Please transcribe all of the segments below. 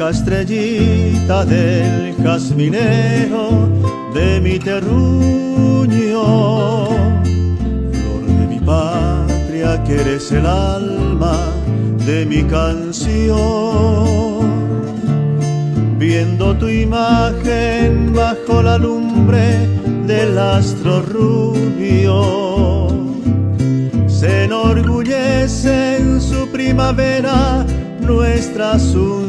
blanca estrellita del jazminero de mi terruño, flor de mi patria que eres el alma de mi canción. Viendo tu imagen bajo la lumbre del astro rubio, se enorgullece en su primavera nuestra Asunción.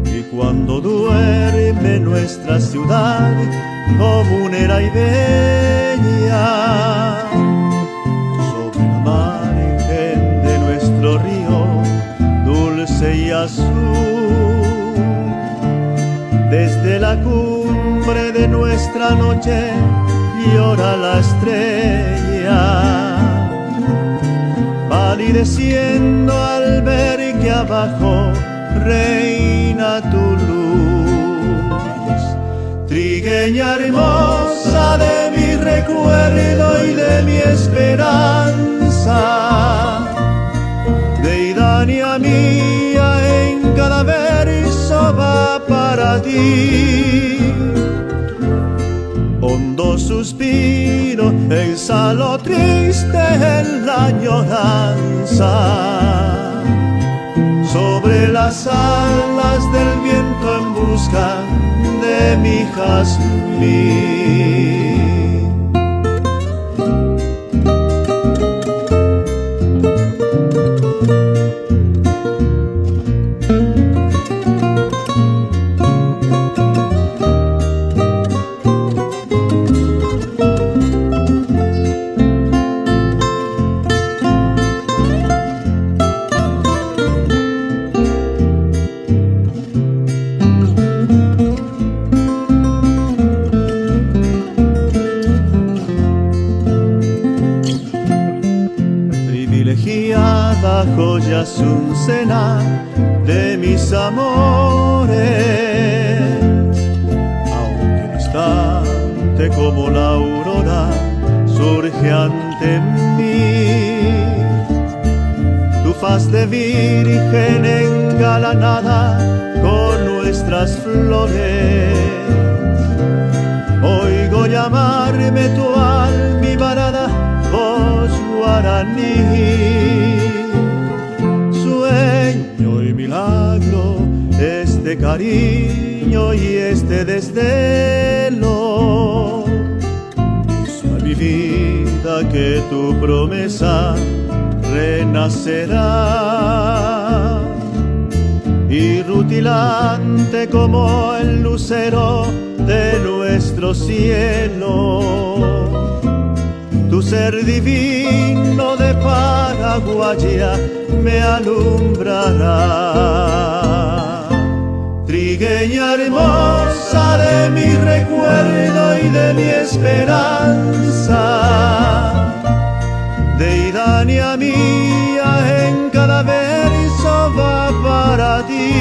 Y cuando duerme nuestra ciudad comunera y bella, sobre la margen de nuestro río dulce y azul, desde la cumbre de nuestra noche llora la estrella, palideciendo al ver que abajo reina tu luz. Trigueña hermosa de mi recuerdo y de mi esperanza, deidania mía, en cada verso va para ti. Hondo suspiro, exhalo triste en la añoranza, sobre las alas del viento en busca de mi jazmín. Privilegiada joya azucena de mis amores, aunque no instante como la aurora surge ante mí, tu faz de virgen engalanada con nuestras flores. Oigo llamarme tu almibarada voz guaraní, sueño y milagro, este cariño y este desvelo. Hizo a mi vida que tu promesa renacerá, y rutilante como el lucero de nuestro cielo, tu ser divino de paraguaya me alumbrará. Trigueña hermosa de mi recuerdo y de mi esperanza, deidania mía, en cada verso va para ti.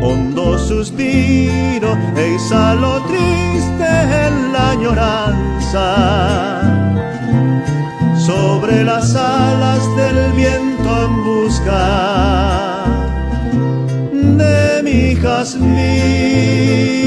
Hondo suspiro, exhalo triste en la añoranza, sobre las alas del viento en busca de mi jazmín.